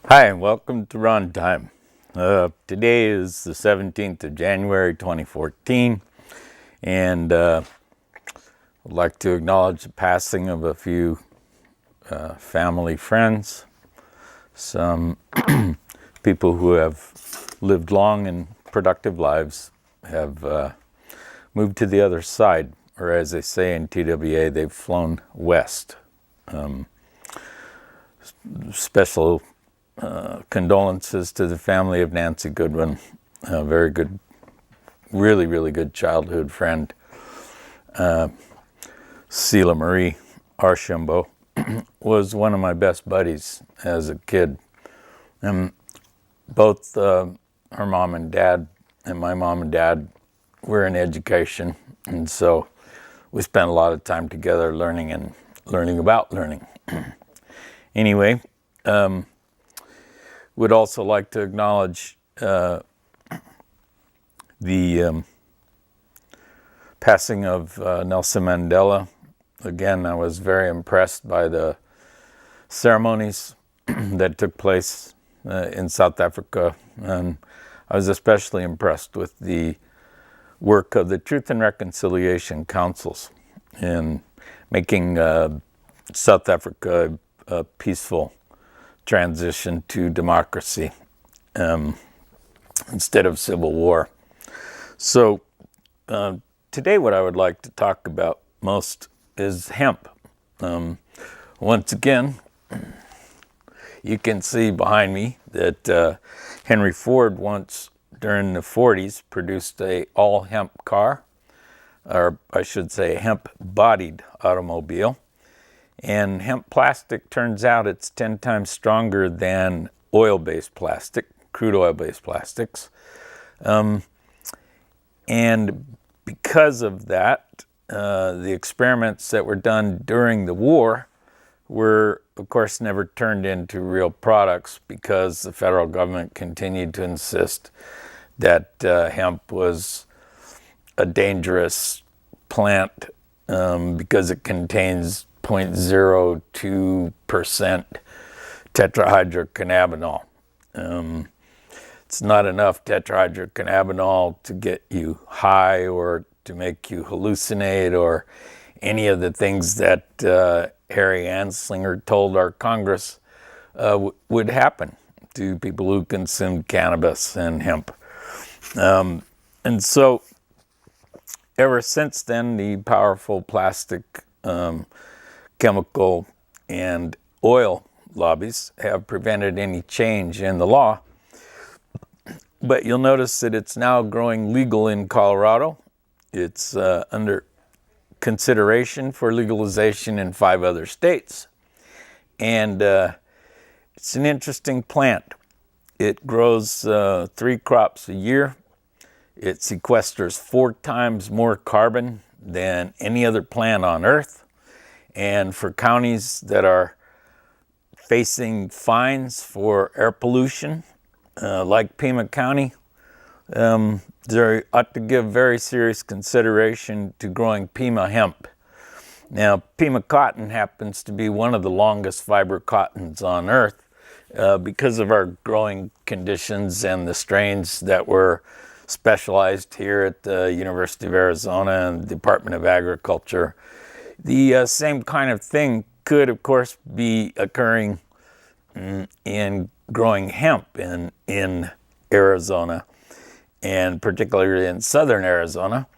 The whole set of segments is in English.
Hi, and welcome to Rontime. Today is the 17th of January 2014, and I'd like to acknowledge the passing of a few family friends, some people who have lived long and productive lives have moved to the other side, or as they say in TWA, they've flown west. Special condolences to the family of Nancy Goodwin, a very good, really good childhood friend. Sela Marie Archambault was one of my best buddies as a kid. And both her mom and dad and my mom and dad were in education, and so we spent a lot of time together learning about learning. Anyway, would also like to acknowledge the passing of Nelson Mandela. Again, I was very impressed by the ceremonies that took place in South Africa, and I was especially impressed with the work of the Truth and Reconciliation Councils in making South Africa a peaceful transition to democracy instead of civil war. So today what I would like to talk about most is hemp. Once again, you can see behind me that Henry Ford once, during the 40s, produced a all-hemp car, or I should say hemp-bodied automobile. And hemp plastic, turns out it's 10 times stronger than oil-based plastic, crude oil-based plastics. And because of that, the experiments that were done during the war were, of course, never turned into real products because the federal government continued to insist that hemp was a dangerous plant because it contains 0.02% tetrahydrocannabinol. It's not enough tetrahydrocannabinol to get you high or to make you hallucinate or any of the things that Harry Anslinger told our Congress would happen to people who consume cannabis and hemp. And so ever since then, the powerful plastic, chemical, and oil lobbies have prevented any change in the law. But you'll notice that it's now growing legal in Colorado. It's under consideration for legalization in 5 other states. And it's an interesting plant. It grows 3 crops a year. It sequesters 4 times more carbon than any other plant on Earth. And for counties that are facing fines for air pollution, like Pima County, they ought to give very serious consideration to growing Pima hemp. Now, Pima cotton happens to be one of the longest fiber cottons on Earth because of our growing conditions and the strains that were specialized here at the University of Arizona and the Department of Agriculture. The same kind of thing could, of course, be occurring in growing hemp in Arizona, and particularly in southern Arizona,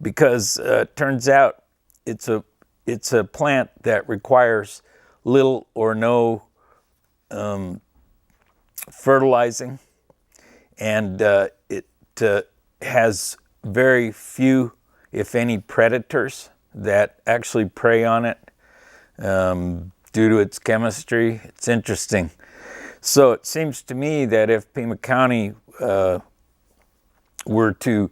because it turns out it's a plant that requires little or no fertilizing, and it has very few, if any, predators that actually prey on it due to its chemistry. It's interesting. So it seems to me that if Pima County were to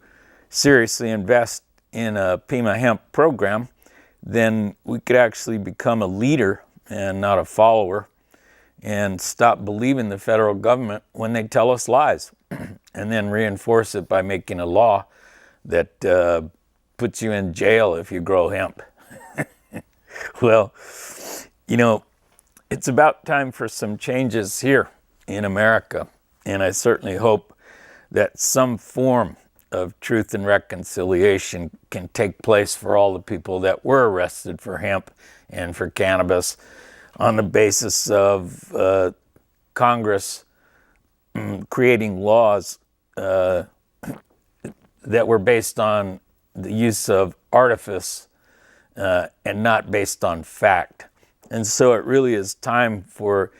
seriously invest in a Pima hemp program, then we could actually become a leader and not a follower, and stop believing the federal government when they tell us lies, and then reinforce it by making a law that puts you in jail if you grow hemp. Well, it's about time for some changes here. in America. And I certainly hope that some form of truth and reconciliation can take place for all the people that were arrested for hemp and for cannabis on the basis of Congress creating laws that were based on the use of artifice and not based on fact. And so it really is time for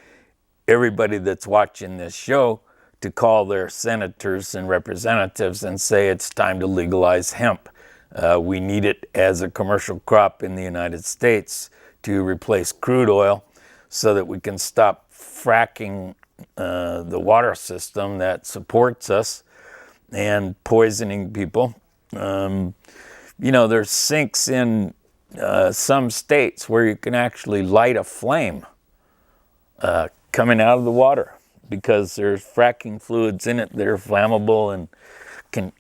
everybody that's watching this show to call their senators and representatives and say it's time to legalize hemp. We need it as a commercial crop in the United States to replace crude oil so that we can stop fracking the water system that supports us and poisoning people. There's sinks in some states where you can actually light a flame coming out of the water because there's fracking fluids in it that are flammable and can,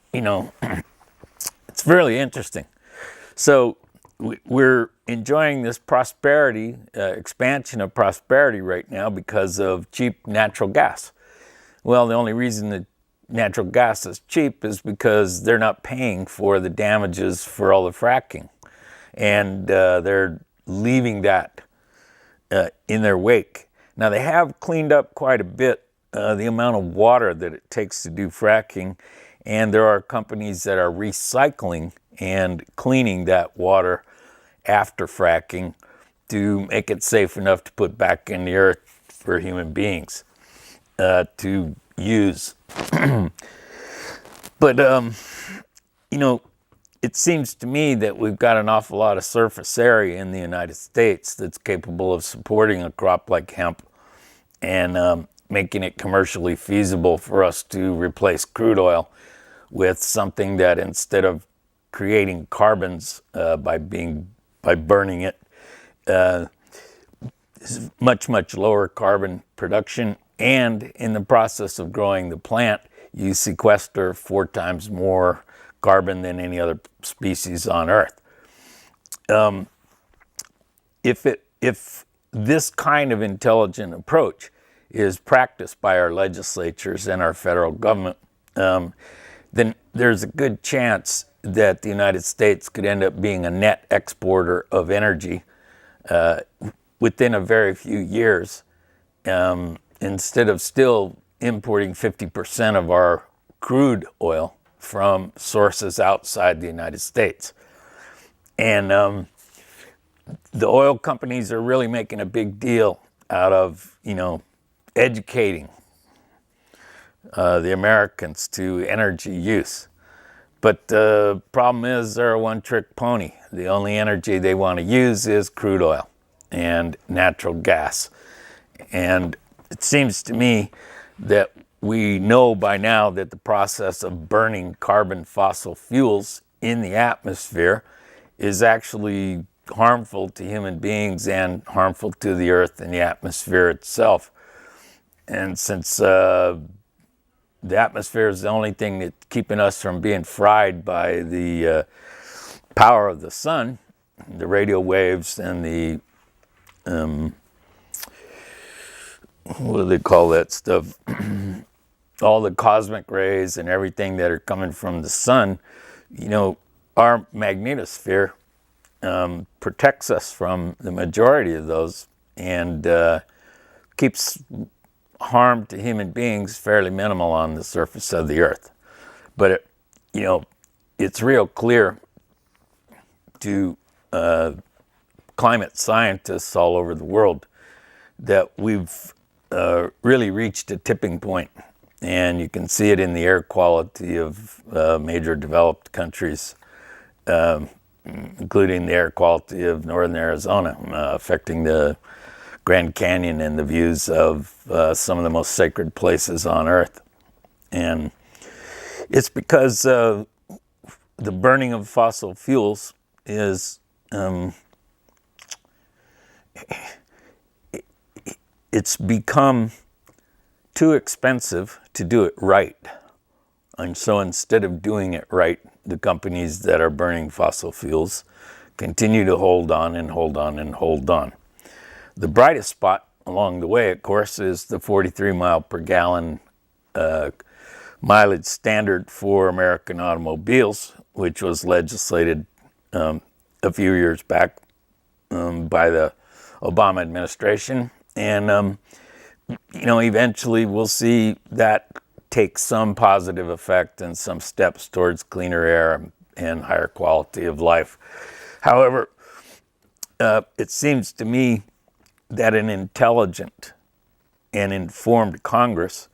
it's really interesting. So we're enjoying this prosperity, expansion of prosperity right now because of cheap natural gas. Well, the only reason that natural gas is cheap is because they're not paying for the damages for all the fracking. And they're leaving that in their wake. Now, they have cleaned up quite a bit the amount of water that it takes to do fracking, and there are companies that are recycling and cleaning that water after fracking to make it safe enough to put back in the earth for human beings to use. But, it seems to me that we've got an awful lot of surface area in the United States that's capable of supporting a crop like hemp and making it commercially feasible for us to replace crude oil with something that, instead of creating carbons by burning it, is much, much lower carbon production. And in the process of growing the plant, you sequester 4 times more carbon than any other species on Earth. If this kind of intelligent approach is practiced by our legislatures and our federal government, then there's a good chance that the United States could end up being a net exporter of energy within a very few years, instead of still importing 50% of our crude oil from sources outside the United States. And the oil companies are really making a big deal out of, educating the Americans to energy use. But the problem is they're a one-trick pony. The only energy they want to use is crude oil and natural gas. And it seems to me that we know by now that the process of burning carbon fossil fuels in the atmosphere is actually harmful to human beings and harmful to the earth and the atmosphere itself. And since the atmosphere is the only thing that's keeping us from being fried by the power of the sun, the radio waves and the what do they call that stuff? All the cosmic rays and everything that are coming from the sun, our magnetosphere protects us from the majority of those and keeps harm to human beings fairly minimal on the surface of the earth. But, it's real clear to climate scientists all over the world that we've really reached a tipping point. And you can see it in the air quality of major developed countries, including the air quality of northern Arizona, affecting the Grand Canyon and the views of some of the most sacred places on Earth. And it's because the burning of fossil fuels is it's become too expensive to do it right. And so instead of doing it right, the companies that are burning fossil fuels continue to hold on and hold on and hold on. The brightest spot along the way, of course, is the 43 mile per gallon mileage standard for American automobiles, which was legislated a few years back by the Obama administration. And, eventually we'll see that take some positive effect and some steps towards cleaner air and higher quality of life. However, it seems to me that an intelligent and informed Congress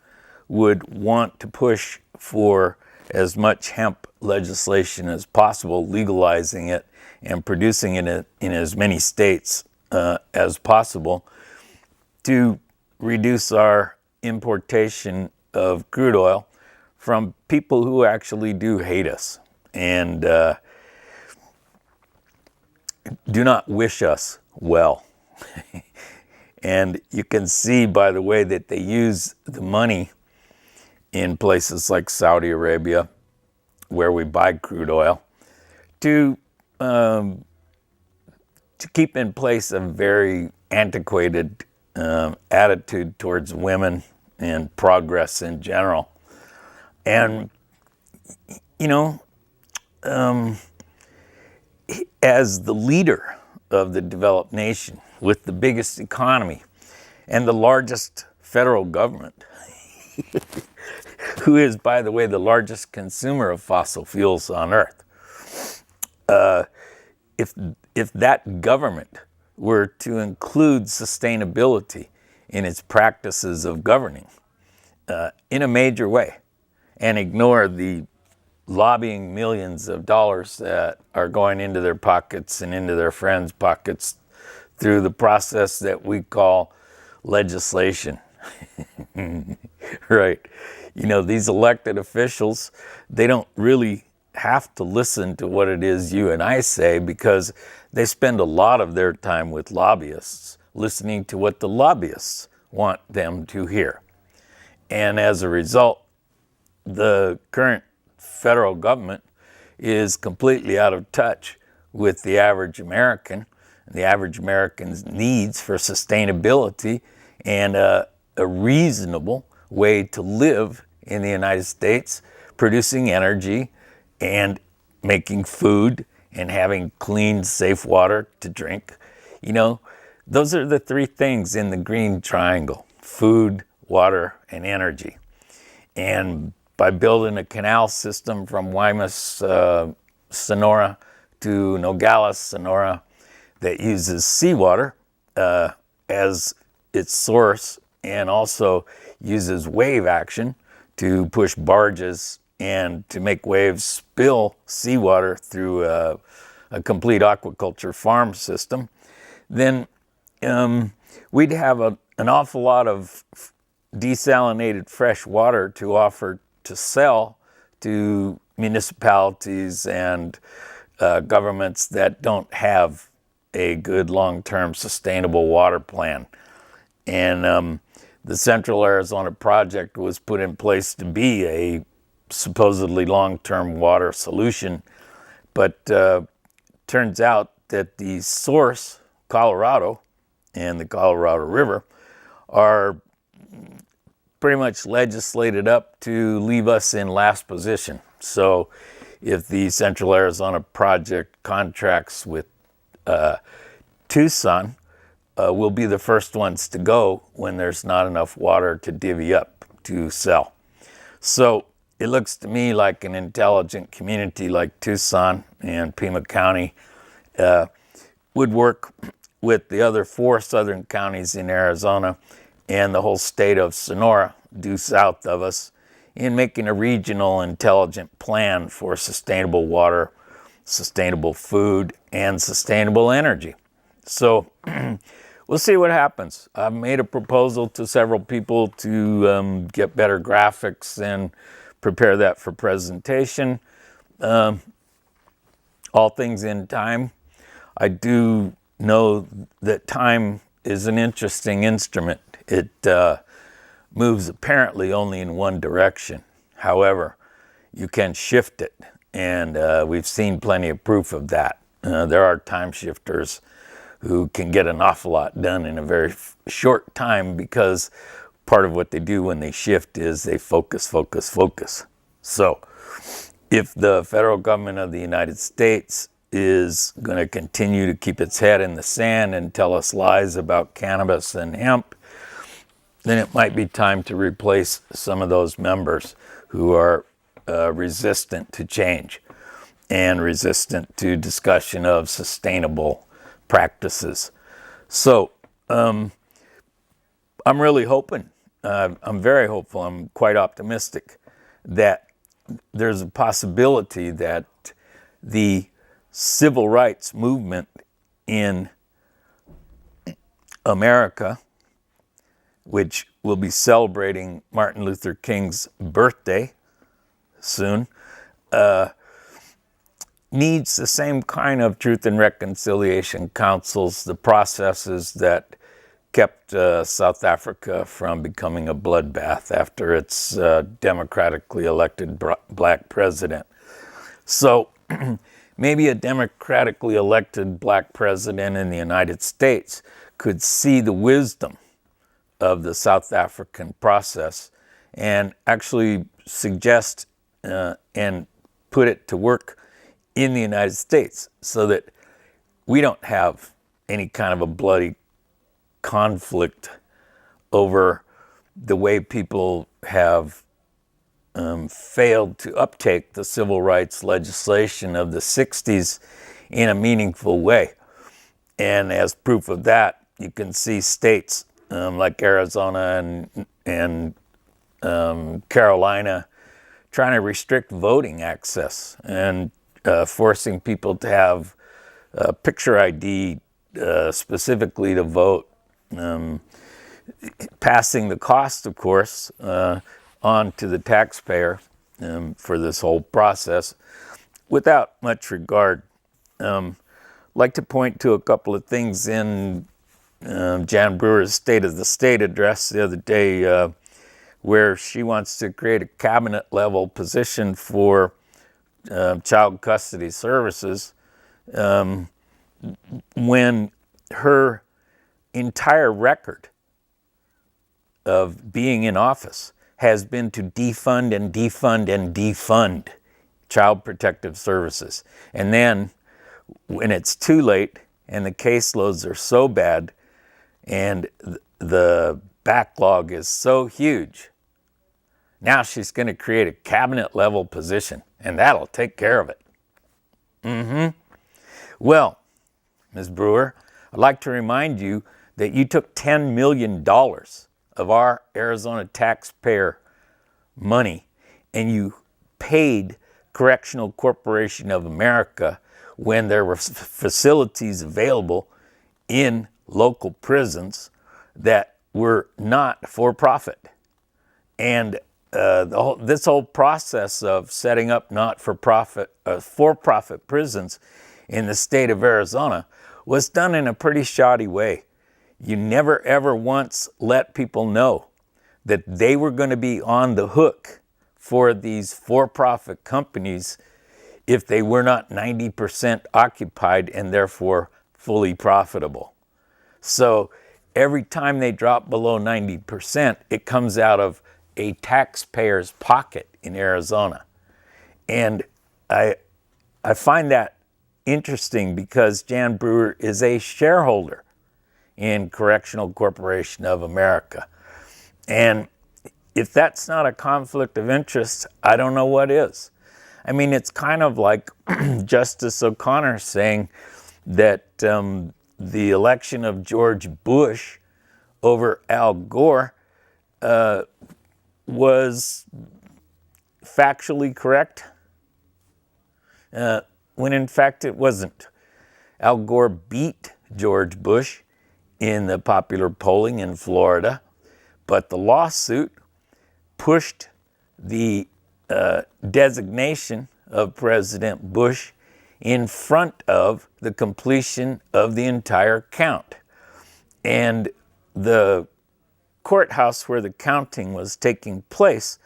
would want to push for as much hemp legislation as possible, legalizing it and producing it in as many states as possible to reduce our importation of crude oil from people who actually do hate us and do not wish us well. And you can see by the way that they use the money in places like Saudi Arabia, where we buy crude oil, to keep in place a very antiquated attitude towards women and progress in general. And, as the leader of the developed nation with the biggest economy and the largest federal government, who is, by the way, the largest consumer of fossil fuels on Earth, if that government were to include sustainability in its practices of governing in a major way and ignore the lobbying millions of dollars that are going into their pockets and into their friends' pockets through the process that we call legislation. Right. These elected officials, they don't really have to listen to what it is you and I say, because they spend a lot of their time with lobbyists, listening to what the lobbyists want them to hear. And as a result, the current federal government is completely out of touch with the average American, the average American's needs for sustainability and a reasonable way to live in the United States, producing energy and making food and having clean, safe water to drink. Those are the three things in the green triangle: food, water, and energy. And by building a canal system from Guaymas, Sonora to Nogales, Sonora, that uses seawater as its source and also uses wave action to push barges and to make waves spill seawater through a complete aquaculture farm system, then we'd have an awful lot of desalinated fresh water to offer to sell to municipalities and governments that don't have a good long-term sustainable water plan. And the Central Arizona Project was put in place to be a supposedly long-term water solution, but turns out that the source, Colorado, and the Colorado River are pretty much legislated up to leave us in last position. So if the Central Arizona Project contracts with Tucson, we'll be the first ones to go when there's not enough water to divvy up to sell. So it looks to me like an intelligent community like Tucson and Pima County would work with the other 4 southern counties in Arizona and the whole state of Sonora, due south of us, in making a regional intelligent plan for sustainable water, sustainable food, and sustainable energy. So we'll see what happens. I've made a proposal to several people to get better graphics and prepare that for presentation. All things in time. I do know that time is an interesting instrument. It moves apparently only in one direction. However, you can shift it, and we've seen plenty of proof of that. There are time shifters who can get an awful lot done in a very short time, because part of what they do when they shift is they focus, focus, focus. So if the federal government of the United States is going to continue to keep its head in the sand and tell us lies about cannabis and hemp, then it might be time to replace some of those members who are resistant to change and resistant to discussion of sustainable practices. So I'm really hoping, I'm very hopeful, I'm quite optimistic that there's a possibility that the civil rights movement in America, which will be celebrating Martin Luther King's birthday soon, needs the same kind of truth and reconciliation councils, the processes that kept South Africa from becoming a bloodbath after its democratically elected black president. So maybe a democratically elected black president in the United States could see the wisdom of the South African process and actually suggest and put it to work in the United States, so that we don't have any kind of a bloody conflict over the way people have failed to uptake the civil rights legislation of the 60s in a meaningful way. And as proof of that, you can see states like Arizona and Carolina trying to restrict voting access and forcing people to have picture ID specifically to vote, passing the cost, of course, on to the taxpayer for this whole process without much regard. I'd like to point to a couple of things in Jan Brewer's State of the State address the other day, where she wants to create a cabinet-level position for child custody services, when her entire record of being in office has been to defund and defund and defund child protective services. And then when it's too late and the caseloads are so bad and the backlog is so huge, now she's going to create a cabinet-level position, and that'll take care of it. Well, Ms. Brewer, I'd like to remind you that you took $10 million of our Arizona taxpayer money and you paid Correctional Corporation of America when there were facilities available in local prisons that were not for profit. And this whole process of setting up for-profit prisons in the state of Arizona was done in a pretty shoddy way. You never ever once let people know that they were going to be on the hook for these for-profit companies if they were not 90% occupied and therefore fully profitable. So every time they drop below 90%, it comes out of a taxpayer's pocket in Arizona. And I find that interesting because Jan Brewer is a shareholder in Correctional Corporation of America. And if that's not a conflict of interest, I don't know what is. I mean, it's kind of like Justice O'Connor saying that the election of George Bush over Al Gore was factually correct, when in fact it wasn't. Al Gore beat George Bush in the popular polling in Florida, but the lawsuit pushed the designation of President Bush in front of the completion of the entire count. And the courthouse where the counting was taking place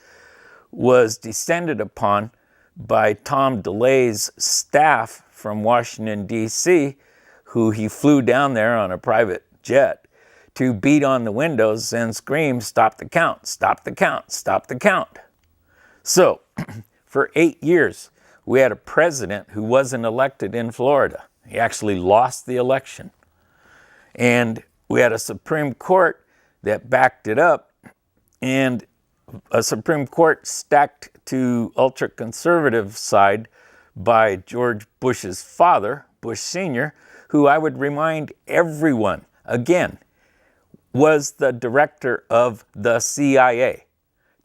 was descended upon by Tom DeLay's staff from Washington, D.C., who he flew down there on a private jet to beat on the windows and scream, "Stop the count, stop the count, stop the count." So, for 8 years, we had a president who wasn't elected in Florida. He actually lost the election. And we had a Supreme Court that backed it up, and a Supreme Court stacked to ultra-conservative side by George Bush's father, Bush Sr., who I would remind everyone, again, was the director of the CIA.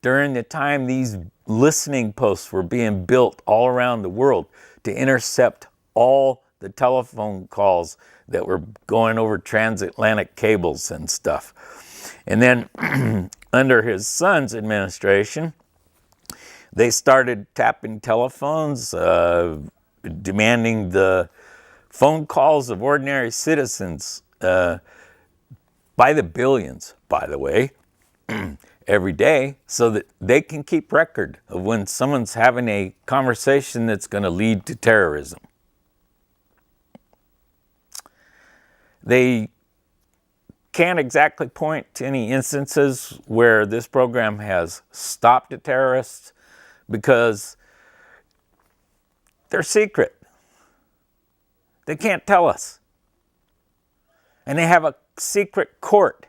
During the time these listening posts were being built all around the world to intercept all the telephone calls that were going over transatlantic cables and stuff. And then under his son's administration, they started tapping telephones, demanding the phone calls of ordinary citizens by the billions, by the way, every day, so that they can keep record of when someone's having a conversation that's going to lead to terrorism. They can't exactly point to any instances where this program has stopped a terrorist because they're secret. They can't tell us. And they have a secret court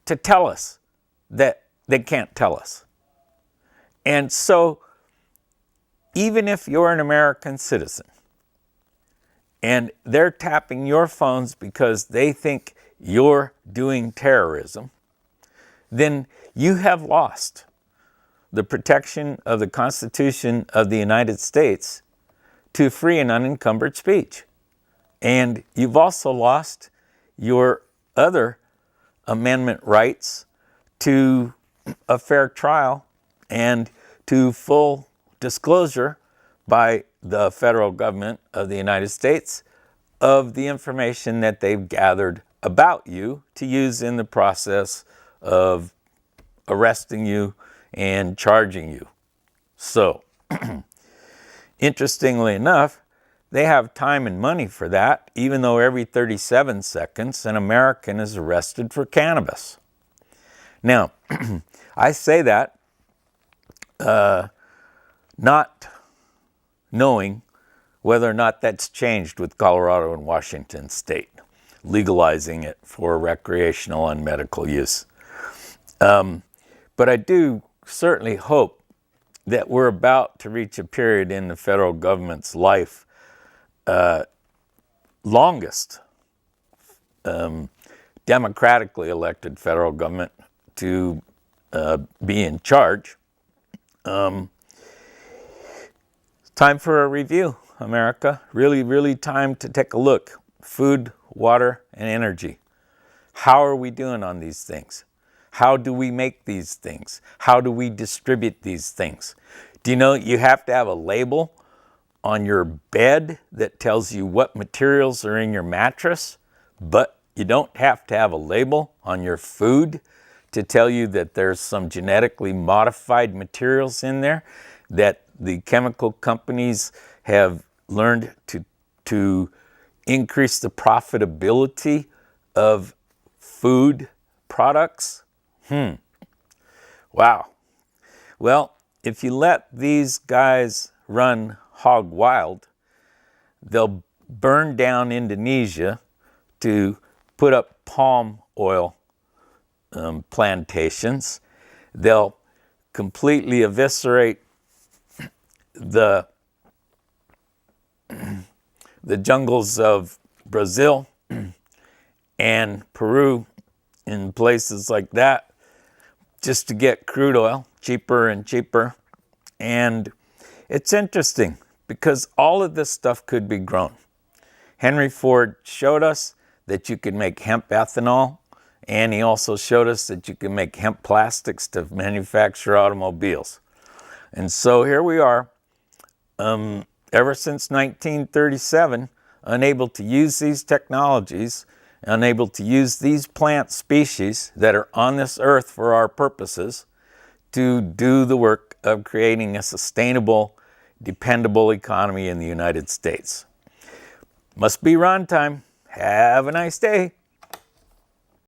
to tell us that they can't tell us. And so, even if you're an American citizen and they're tapping your phones because they think you're doing terrorism, then you have lost the protection of the Constitution of the United States to free and unencumbered speech. And you've also lost your other amendment rights to a fair trial and to full disclosure by the federal government of the United States of the information that they've gathered about you to use in the process of arresting you and charging you. So, interestingly enough, they have time and money for that, even though every 37 seconds an American is arrested for cannabis. Now, I say that not knowing whether or not that's changed with Colorado and Washington state, legalizing it for recreational and medical use. But I do certainly hope that we're about to reach a period in the federal government's life, longest democratically elected federal government to be in charge. Time for a review, America. Really time to take a look. Food, water, and energy. How are we doing on these things? How do we make these things? How do we distribute these things? Do you know you have to have a label on your bed that tells you what materials are in your mattress, but you don't have to have a label on your food to tell you that there's some genetically modified materials in there that the chemical companies have learned to increase the profitability of food products? Wow. Well, if you let these guys run hog wild, they'll burn down Indonesia to put up palm oil plantations. They'll completely eviscerate the jungles of Brazil and Peru and places like that just to get crude oil cheaper and cheaper. And it's interesting because all of this stuff could be grown. Henry Ford showed us that you could make hemp ethanol, and he also showed us that you can make hemp plastics to manufacture automobiles. And so here we are, ever since 1937, unable to use these technologies, unable to use these plant species that are on this earth for our purposes to do the work of creating a sustainable, dependable economy in the United States. Must be Rontime. Have a nice day.